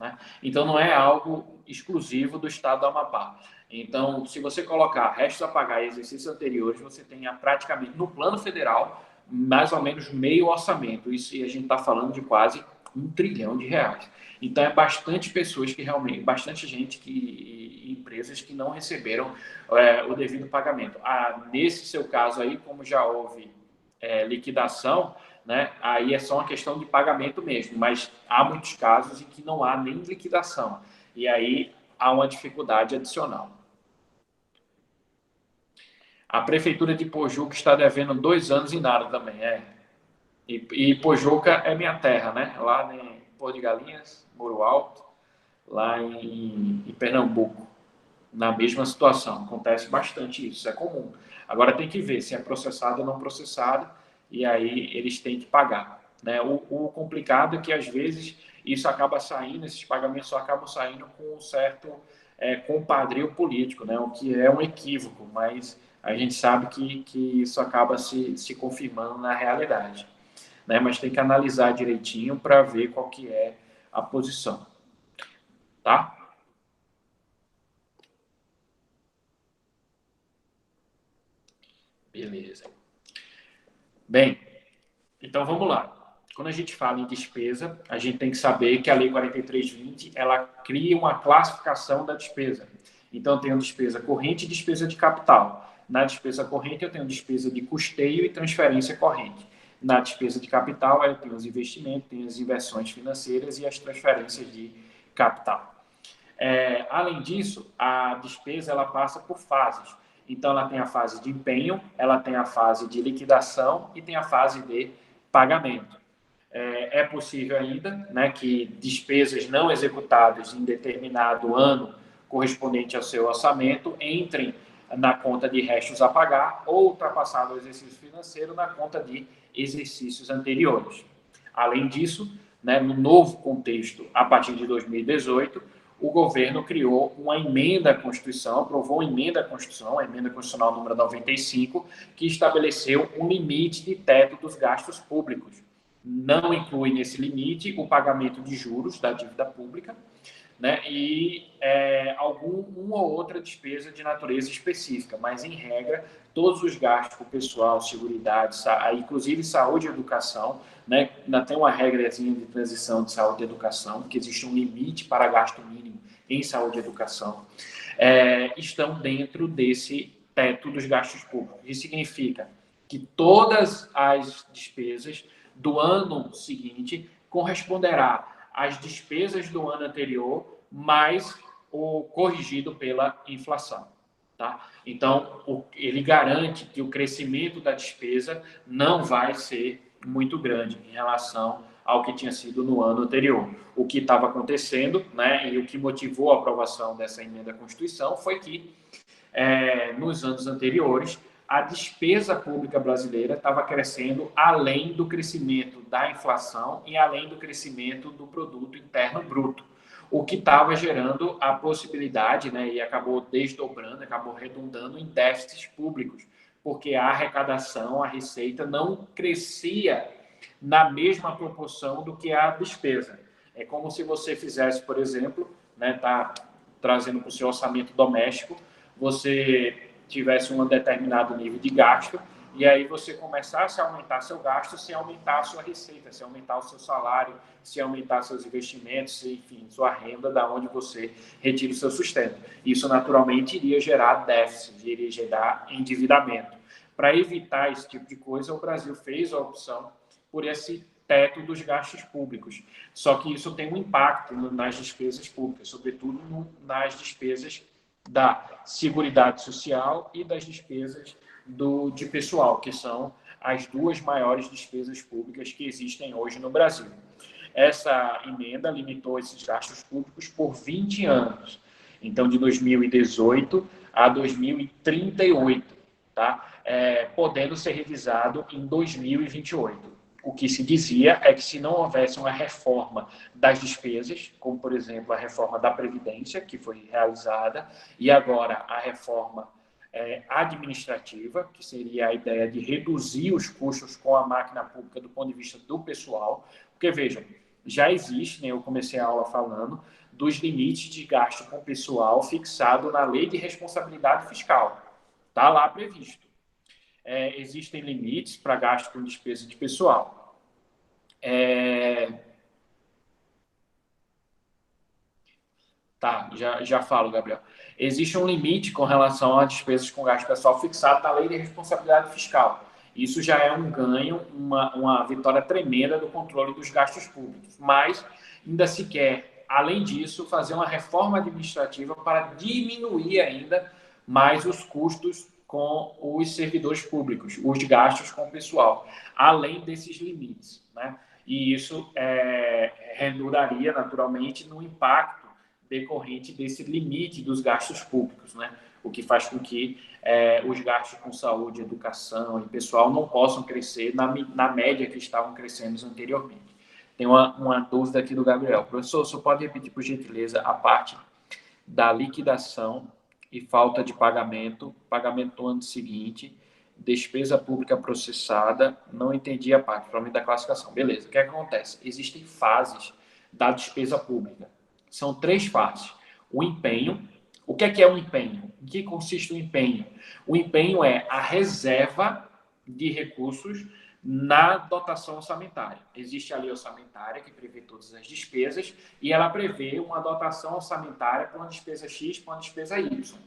né? Então, não é algo exclusivo do estado do Amapá. Então, se você colocar restos a pagar e exercícios anteriores, você tem praticamente, no plano federal, mais ou menos meio orçamento. Isso, e a gente está falando de quase R$ 1 trilhão. Então, é bastante pessoas que realmente, bastante gente e empresas que não receberam o devido pagamento. Nesse seu caso aí, como já houve liquidação, né, aí é só uma questão de pagamento mesmo, mas há muitos casos em que não há nem liquidação. E aí há uma dificuldade adicional. A prefeitura de Pojuca está devendo 2 anos e nada também, E Pojuca é minha terra, né? Lá em Porto de Galinhas, Muro Alto, lá em Pernambuco. Na mesma situação, acontece bastante isso, é comum. Agora tem que ver se é processado ou não processado, e aí eles têm que pagar. Né? O complicado é que, às vezes, isso acaba saindo, esses pagamentos só acabam saindo com um certo compadrio político, né? O que é um equívoco, mas a gente sabe que isso acaba se confirmando na realidade. Né? Mas tem que analisar direitinho para ver qual que é a posição. Tá? Beleza. Bem, então vamos lá. Quando a gente fala em despesa, a gente tem que saber que a Lei 4320 ela cria uma classificação da despesa. Então, eu tenho despesa corrente e despesa de capital. Na despesa corrente, eu tenho despesa de custeio e transferência corrente. Na despesa de capital, eu tenho os investimentos, tenho as inversões financeiras e as transferências de capital. Além disso, a despesa ela passa por fases. Então, ela tem a fase de empenho, ela tem a fase de liquidação e tem a fase de pagamento. É possível ainda, né, que despesas não executadas em determinado ano correspondente ao seu orçamento entrem na conta de restos a pagar ou, ultrapassado o exercício financeiro, na conta de exercícios anteriores. Além disso, né, no novo contexto, a partir de 2018, o governo criou uma emenda à Constituição, aprovou uma emenda à Constituição, a emenda constitucional número 95, que estabeleceu um limite de teto dos gastos públicos. Não inclui nesse limite o pagamento de juros da dívida pública, né, e uma ou outra despesa de natureza específica, mas, em regra, todos os gastos com pessoal, seguridade, inclusive saúde e educação, né, ainda tem uma regrazinha de transição de saúde e educação, que existe um limite para gasto mínimo em saúde e educação, estão dentro desse teto dos gastos públicos. Isso significa que todas as despesas do ano seguinte corresponderá às despesas do ano anterior, mais o corrigido pela inflação. Tá? Então, ele garante que o crescimento da despesa não vai ser muito grande em relação ao que tinha sido no ano anterior. O que estava acontecendo, né, e o que motivou a aprovação dessa emenda à Constituição foi que, nos anos anteriores, a despesa pública brasileira estava crescendo além do crescimento da inflação e além do crescimento do produto interno bruto, o que estava gerando a possibilidade, né, e acabou desdobrando, acabou redundando em déficits públicos, porque a arrecadação, a receita não crescia na mesma proporção do que a despesa. É como se você fizesse, por exemplo, né, tá trazendo para o seu orçamento doméstico, você tivesse um determinado nível de gasto, e aí você começasse a aumentar seu gasto sem aumentar a sua receita, sem aumentar o seu salário, sem aumentar seus investimentos, enfim, sua renda, da onde você retira o seu sustento. Isso, naturalmente, iria gerar déficit, iria gerar endividamento. Para evitar esse tipo de coisa, o Brasil fez a opção por esse teto dos gastos públicos. Só que isso tem um impacto nas despesas públicas, sobretudo nas despesas da Seguridade Social e das despesas de pessoal, que são as duas maiores despesas públicas que existem hoje no Brasil. Essa emenda limitou esses gastos públicos por 20 anos, então de 2018 a 2038, tá? Podendo ser revisado em 2028. O que se dizia é que, se não houvesse uma reforma das despesas, como, por exemplo, a reforma da Previdência, que foi realizada, e agora a reforma administrativa, que seria a ideia de reduzir os custos com a máquina pública do ponto de vista do pessoal, porque, vejam, já existe, né, eu comecei a aula falando, dos limites de gasto com pessoal fixado na Lei de Responsabilidade Fiscal. Está lá previsto. Existem limites para gasto com despesa de pessoal. Tá, já falo, Gabriel. Existe um limite com relação a despesas com gasto pessoal fixado na Lei de Responsabilidade Fiscal. Isso já é um ganho, uma vitória tremenda do controle dos gastos públicos. Mas ainda se quer, além disso, fazer uma reforma administrativa para diminuir ainda mais os custos com os servidores públicos, os gastos com o pessoal, além desses limites, né? E isso redundaria naturalmente no impacto decorrente desse limite dos gastos públicos, né? O que faz com que os gastos com saúde, educação e pessoal não possam crescer na média que estavam crescendo anteriormente. Tem uma dúvida aqui do Gabriel. Professor, você pode repetir, por gentileza, a parte da liquidação e falta de pagamento do ano seguinte, despesa pública processada, não entendi a parte, provavelmente da classificação. Beleza, o que acontece? Existem fases da despesa pública. São 3 fases. O empenho. O que é um empenho? Em que consiste o empenho? O empenho é a reserva de recursos na dotação orçamentária. Existe a lei orçamentária que prevê todas as despesas e ela prevê uma dotação orçamentária para uma despesa X, para uma despesa Y.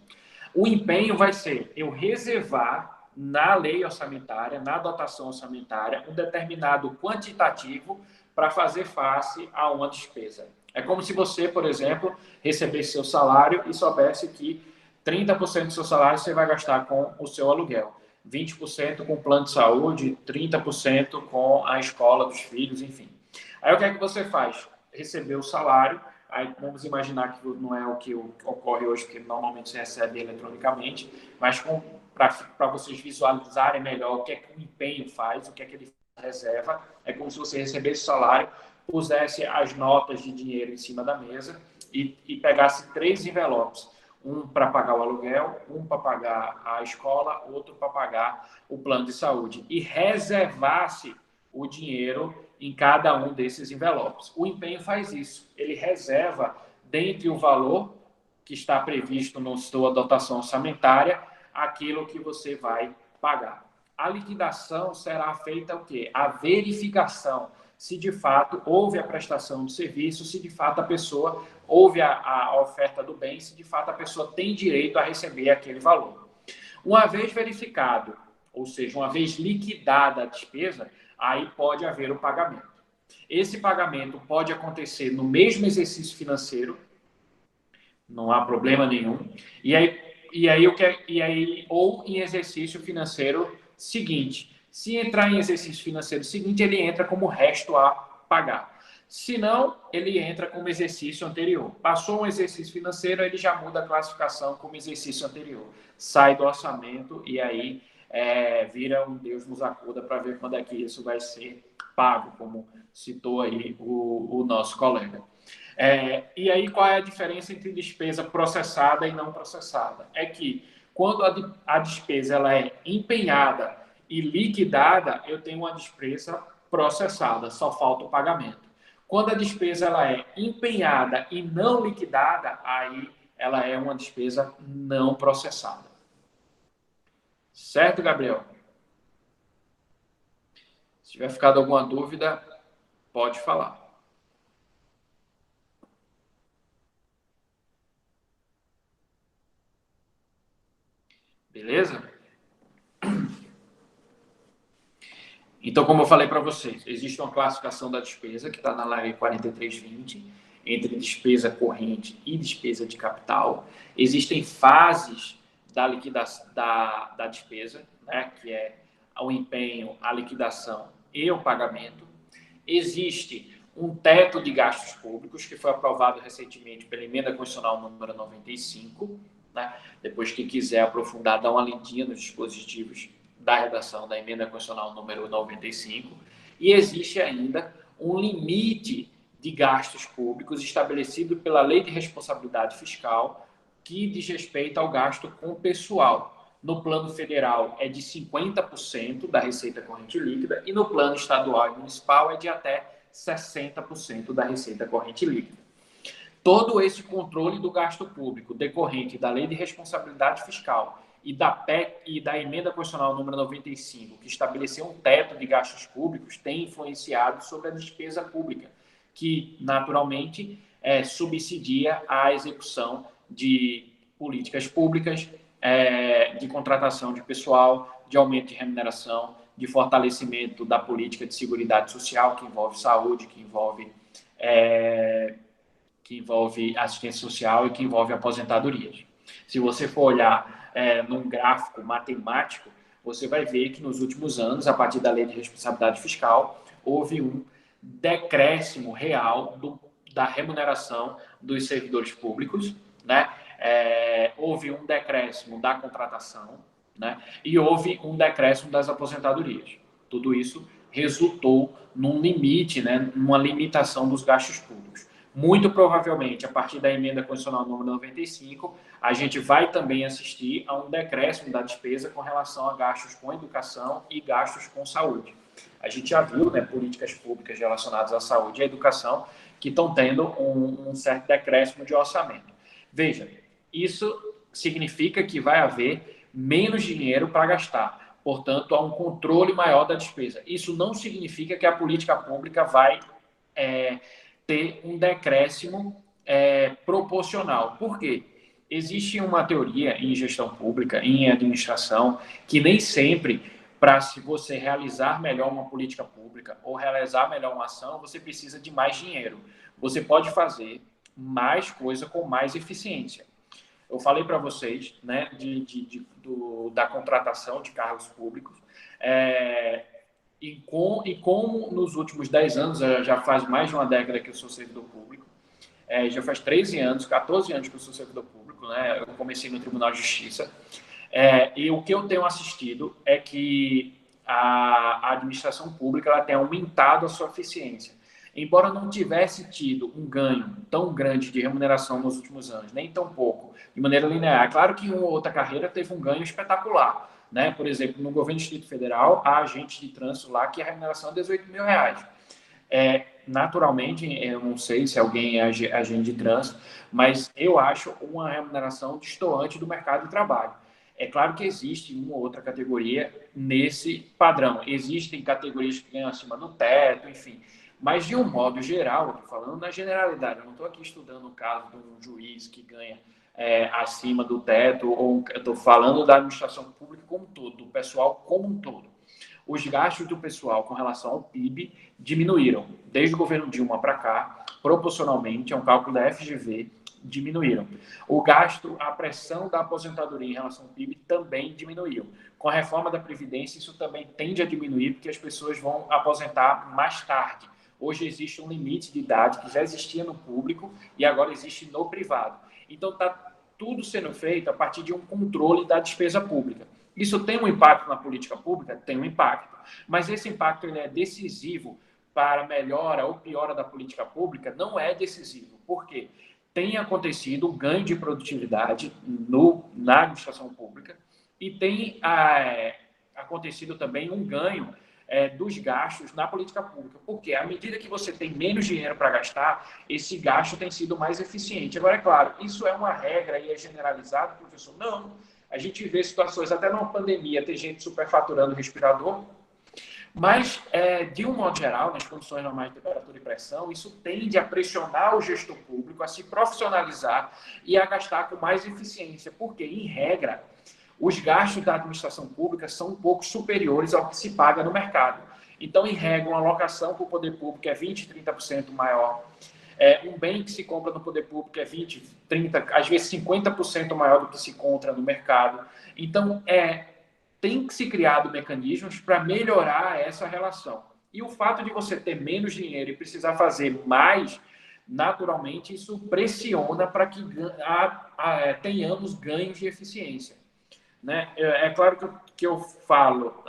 O empenho vai ser eu reservar na lei orçamentária, na dotação orçamentária, um determinado quantitativo para fazer face a uma despesa. É como se você, por exemplo, recebesse seu salário e soubesse que 30% do seu salário você vai gastar com o seu aluguel, 20% com o plano de saúde, 30% com a escola dos filhos, enfim. Aí o que é que você faz? Recebeu o salário, aí vamos imaginar que não é o que ocorre hoje, porque normalmente você recebe eletronicamente, mas para vocês visualizarem melhor o que é que o empenho faz, o que é que ele reserva, é como se você recebesse o salário, pusesse as notas de dinheiro em cima da mesa e pegasse 3 envelopes. Um para pagar o aluguel, um para pagar a escola, outro para pagar o plano de saúde. E reservasse o dinheiro em cada um desses envelopes. O empenho faz isso. Ele reserva, dentre o valor que está previsto na sua dotação orçamentária, aquilo que você vai pagar. A liquidação será feita o quê? A verificação se de fato houve a prestação de serviço, se de fato a pessoa houve a oferta do bem, se de fato a pessoa tem direito a receber aquele valor. Uma vez verificado, ou seja, uma vez liquidada a despesa, aí pode haver o pagamento. Esse pagamento pode acontecer no mesmo exercício financeiro, não há problema nenhum, e aí ou em exercício financeiro seguinte. Se entrar em exercício financeiro seguinte, ele entra como resto a pagar. Se não, ele entra como exercício anterior. Passou um exercício financeiro, ele já muda a classificação como exercício anterior. Sai do orçamento e aí vira um Deus nos acuda para ver quando é que isso vai ser pago, como citou aí o nosso colega. E aí, qual é a diferença entre despesa processada e não processada? É que quando a despesa ela é empenhada e liquidada, eu tenho uma despesa processada, só falta o pagamento. Quando a despesa ela é empenhada e não liquidada, aí ela é uma despesa não processada. Certo, Gabriel? Se tiver ficado alguma dúvida, pode falar. Beleza? Então, como eu falei para vocês, existe uma classificação da despesa que está na Lei 4320, entre despesa corrente e despesa de capital. Existem fases da liquidação da despesa, né, que é o empenho, a liquidação e o pagamento. Existe um teto de gastos públicos que foi aprovado recentemente pela Emenda Constitucional número 95. Né? Depois, quem quiser aprofundar, dá uma lidinha nos dispositivos da redação da Emenda Constitucional número 95, e existe ainda um limite de gastos públicos estabelecido pela Lei de Responsabilidade Fiscal, que diz respeito ao gasto com pessoal. No plano federal é de 50% da receita corrente líquida e no plano estadual e municipal é de até 60% da receita corrente líquida. Todo esse controle do gasto público decorrente da Lei de Responsabilidade Fiscal e da PEC e da Emenda Constitucional número 95, que estabeleceu um teto de gastos públicos, tem influenciado sobre a despesa pública, que naturalmente subsidia a execução de políticas públicas, de contratação de pessoal, de aumento de remuneração, de fortalecimento da política de seguridade social, que envolve saúde, que envolve assistência social e que envolve aposentadorias. Se você for olhar num gráfico matemático, você vai ver que nos últimos anos, a partir da Lei de Responsabilidade Fiscal, houve um decréscimo real da remuneração dos servidores públicos, né? Houve um decréscimo da contratação, né? E houve um decréscimo das aposentadorias. Tudo isso resultou num limite, né? Numa limitação dos gastos públicos. Muito provavelmente, a partir da Emenda Constitucional número 95, a gente vai também assistir a um decréscimo da despesa com relação a gastos com educação e gastos com saúde. A gente já viu, né, políticas públicas relacionadas à saúde e à educação que estão tendo um certo decréscimo de orçamento. Veja, isso significa que vai haver menos dinheiro para gastar. Portanto, há um controle maior da despesa. Isso não significa que a política pública vai ter um decréscimo proporcional. Por quê? Existe uma teoria em gestão pública, em administração, que nem sempre, para se você realizar melhor uma política pública ou realizar melhor uma ação, você precisa de mais dinheiro. Você pode fazer mais coisa com mais eficiência. Eu falei para vocês, né, da contratação de cargos públicos, e como nos últimos 10 anos, já faz mais de uma década que eu sou servidor público, já faz 13 anos, 14 anos que eu sou servidor público, né, eu comecei no Tribunal de Justiça, e o que eu tenho assistido é que a administração pública ela tem aumentado a sua eficiência. Embora não tivesse tido um ganho tão grande de remuneração nos últimos anos, nem tão pouco, de maneira linear. Claro que em uma outra carreira teve um ganho espetacular, né? Por exemplo, no governo do Distrito Federal, há agente de trânsito lá que a remuneração é R$18 mil. Naturalmente, eu não sei se alguém é agente de trânsito, mas eu acho uma remuneração destoante do mercado de trabalho. É claro que existe uma ou outra categoria nesse padrão. Existem categorias que ganham acima do teto, enfim. Mas, de um modo geral, eu estou falando na generalidade, eu não estou aqui estudando o caso de um juiz que ganha acima do teto, ou eu estou falando da administração pública como um todo, do pessoal como um todo. Os gastos do pessoal com relação ao PIB diminuíram. Desde o governo Dilma para cá, proporcionalmente, é um cálculo da FGV, diminuíram. O gasto, a pressão da aposentadoria em relação ao PIB também diminuiu. Com a reforma da Previdência, isso também tende a diminuir, porque as pessoas vão aposentar mais tarde. Hoje existe um limite de idade que já existia no público e agora existe no privado. Então, está tudo sendo feito a partir de um controle da despesa pública. Isso tem um impacto na política pública? Tem um impacto. Mas esse impacto ele é decisivo para a melhora ou piora da política pública? Não é decisivo. Por quê? Tem acontecido um ganho de produtividade na administração pública e tem acontecido também um ganho dos gastos na política pública. Porque à medida que você tem menos dinheiro para gastar, esse gasto tem sido mais eficiente. Agora, é claro, isso é uma regra e é generalizado, professor? Não. A gente vê situações, até numa pandemia, tem gente superfaturando respirador, mas, de um modo geral, nas condições normais de temperatura e pressão, isso tende a pressionar o gestor público a se profissionalizar e a gastar com mais eficiência, porque, em regra, os gastos da administração pública são um pouco superiores ao que se paga no mercado. Então, em regra, uma alocação para o poder público é 20%, 30% maior. Um bem que se compra no poder público é 20%, 30%, às vezes 50% maior do que se encontra no mercado. Então, tem que se criado mecanismos para melhorar essa relação. E o fato de você ter menos dinheiro e precisar fazer mais, naturalmente, isso pressiona para que tenhamos ganhos de eficiência. Né? É claro que eu falo,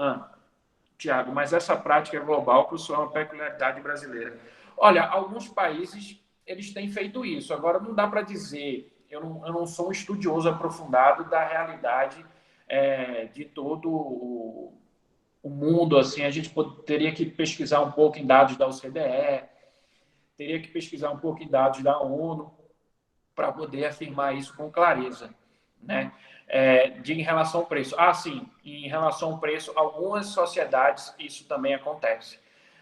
Tiago, mas essa prática é global, por sua peculiaridade brasileira. Olha, alguns países eles têm feito isso. Agora, não dá para dizer, eu não sou um estudioso aprofundado da realidade de todo o mundo. Assim, a gente teria que pesquisar um pouco em dados da OCDE, teria que pesquisar um pouco em dados da ONU para poder afirmar isso com clareza, né? Em relação ao preço. Sim, em relação ao preço, algumas sociedades isso também acontece.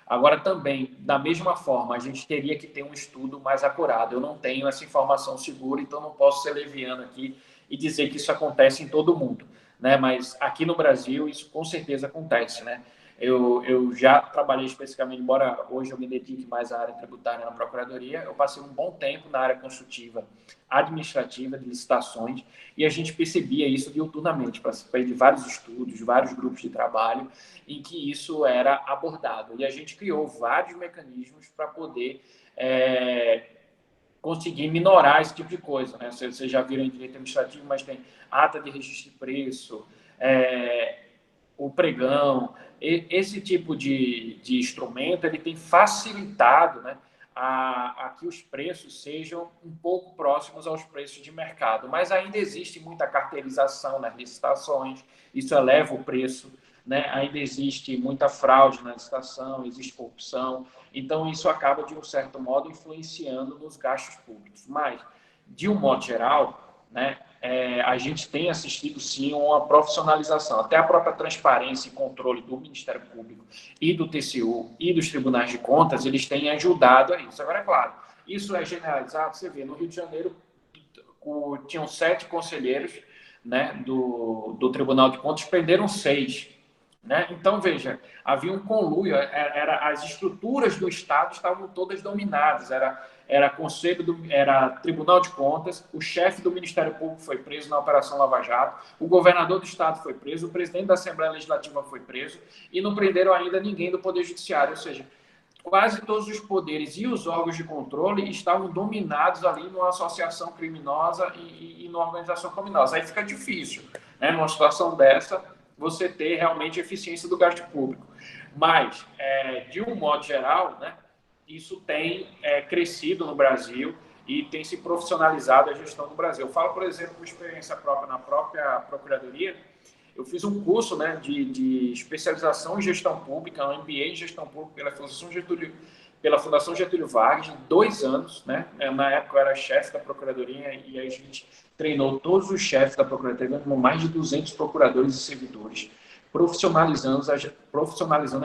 Agora, também, da mesma forma, a gente teria que ter um estudo mais acurado. Eu não tenho essa informação segura, então não posso ser leviano aqui e dizer que isso acontece em todo mundo, né? Mas aqui no Brasil, isso com certeza acontece, né? Eu já trabalhei especificamente, embora hoje eu me dedique mais à área tributária na Procuradoria, eu passei um bom tempo na área consultiva administrativa de licitações e a gente percebia isso diuturnamente, participei de vários estudos, vários grupos de trabalho em que isso era abordado. E a gente criou vários mecanismos para poder conseguir minorar esse tipo de coisa, né? Vocês já viram em direito administrativo, mas tem ata de registro de preço, o pregão, esse tipo de instrumento ele tem facilitado, né, a que os preços sejam um pouco próximos aos preços de mercado, mas ainda existe muita carteirização nas licitações, isso eleva o preço, né? Ainda existe muita fraude na licitação, existe corrupção, então isso acaba, de um certo modo, influenciando nos gastos públicos. Mas, de um modo geral, né, a gente tem assistido, sim, uma profissionalização. Até a própria transparência e controle do Ministério Público e do TCU e dos tribunais de contas, eles têm ajudado a isso. Agora, é claro, isso é generalizado. Você vê, no Rio de Janeiro, tinham 7 conselheiros, né, do Tribunal de Contas, prenderam 6. Né? Então, veja, havia um conluio, as estruturas do Estado estavam todas dominadas, era era Tribunal de Contas, o chefe do Ministério Público foi preso na Operação Lava Jato, o governador do Estado foi preso, o presidente da Assembleia Legislativa foi preso, e não prenderam ainda ninguém do Poder Judiciário, ou seja, quase todos os poderes e os órgãos de controle estavam dominados ali numa associação criminosa e numa organização criminosa. Aí fica difícil, né, numa situação dessa, você ter realmente eficiência do gasto público. Mas, de um modo geral, né, isso tem crescido no Brasil e tem se profissionalizado a gestão do Brasil. Eu falo, por exemplo, por experiência própria na própria Procuradoria. Eu fiz um curso, né, de especialização em gestão pública, um MBA em gestão pública pela Fundação Getúlio Vargas, de 2 anos. Né? Na época eu era chefe da Procuradoria e a gente treinou todos os chefes da Procuradoria, com mais de 200 procuradores e servidores, profissionalizando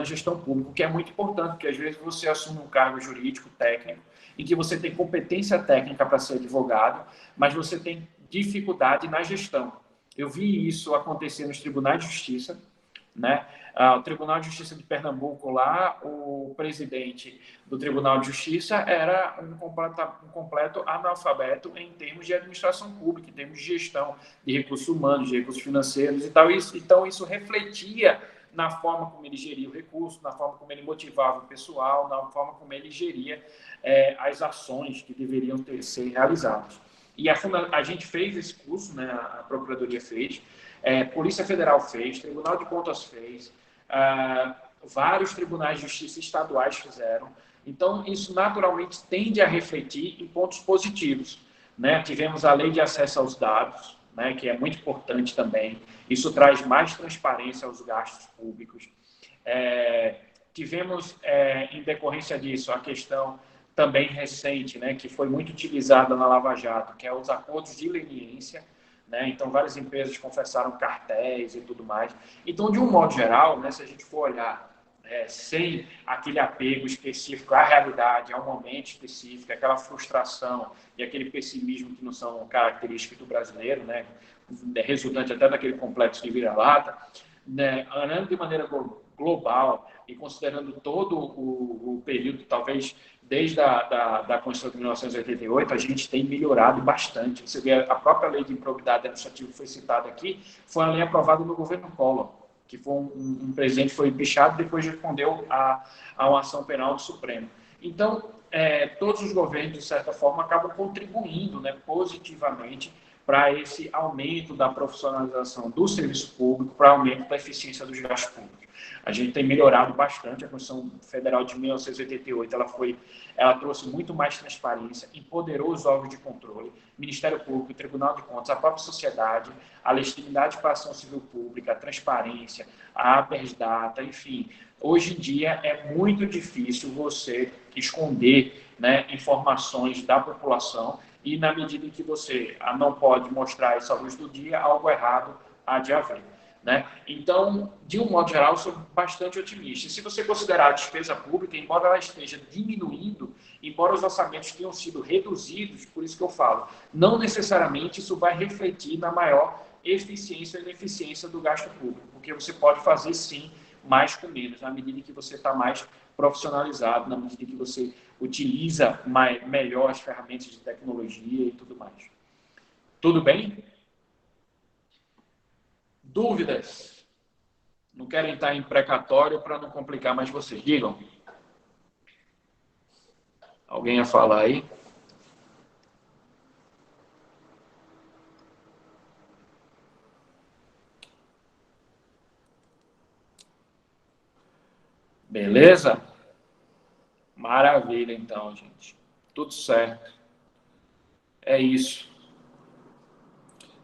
a gestão pública, o que é muito importante, porque às vezes você assume um cargo jurídico, técnico, em que você tem competência técnica para ser advogado, mas você tem dificuldade na gestão. Eu vi isso acontecer nos tribunais de justiça, né? O Tribunal de Justiça de Pernambuco lá, o presidente do Tribunal de Justiça era um completo analfabeto em termos de administração pública, em termos de gestão de recursos humanos, de recursos financeiros e tal. Então, isso refletia na forma como ele geria o recurso, na forma como ele motivava o pessoal, na forma como ele geria as ações que deveriam ser realizadas. E a gente fez esse curso, né? A Procuradoria fez, Polícia Federal fez, Tribunal de Contas fez, vários tribunais de justiça estaduais fizeram. Então, isso naturalmente tende a refletir em pontos positivos. Né? Tivemos a Lei de Acesso aos Dados, né? Que é muito importante também. Isso traz mais transparência aos gastos públicos. Tivemos, em decorrência disso, a questão também recente, né, que foi muito utilizada na Lava Jato, que é os acordos de leniência, né? Então, várias empresas confessaram cartéis e tudo mais. Então, de um modo geral, né, se a gente for olhar sem aquele apego específico à realidade, ao momento específico, aquela frustração e aquele pessimismo que não são característicos do brasileiro, né, resultante até daquele complexo de vira-lata, né, olhando de maneira global e considerando todo o período, talvez desde da Constituição de 1988, a gente tem melhorado bastante. Você vê a própria lei de improbidade administrativa que foi citada aqui, foi uma lei aprovada no governo Collor, que foi um presidente que foi empichado e depois respondeu a uma ação penal do Supremo. Então, todos os governos, de certa forma, acabam contribuindo, né, positivamente para esse aumento da profissionalização do serviço público, para aumento da eficiência dos gastos públicos. A gente tem melhorado bastante. A Constituição Federal de 1988 ela trouxe muito mais transparência, empoderou os órgãos de controle, Ministério Público, Tribunal de Contas, a própria sociedade, a legitimidade para a ação civil pública, a transparência, a habeas data, enfim. Hoje em dia é muito difícil você esconder né, informações da população, e na medida em que você não pode mostrar isso à luz do dia, algo errado há de haver. Né? Então, de um modo geral, eu sou bastante otimista. E se você considerar a despesa pública, embora ela esteja diminuindo, embora os orçamentos tenham sido reduzidos, por isso que eu falo, não necessariamente isso vai refletir na maior eficiência e ineficiência do gasto público, porque você pode fazer, sim, mais com menos, na medida em que você está mais profissionalizado, na medida em que você utiliza melhor as ferramentas de tecnologia e tudo mais. Tudo bem? Dúvidas? Não quero entrar em precatório para não complicar mais vocês. Digam. Alguém ia falar aí? Beleza? Maravilha, então, gente. Tudo certo. É isso.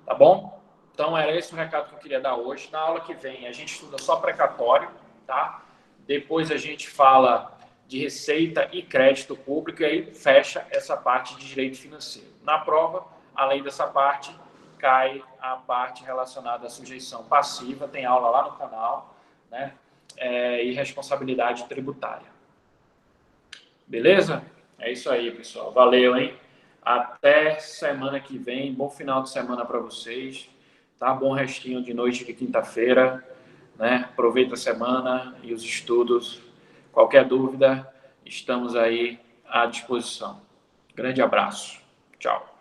Tá bom? Então, era esse o recado que eu queria dar hoje. Na aula que vem, a gente estuda só precatório, tá? Depois a gente fala de receita e crédito público e aí fecha essa parte de direito financeiro. Na prova, além dessa parte, cai a parte relacionada à sujeição passiva, tem aula lá no canal, né? E responsabilidade tributária. Beleza? É isso aí, pessoal. Valeu, hein? Até semana que vem. Bom final de semana para vocês. Tá? Bom restinho de noite de quinta-feira. Né? Aproveita a semana e os estudos. Qualquer dúvida, estamos aí à disposição. Grande abraço. Tchau.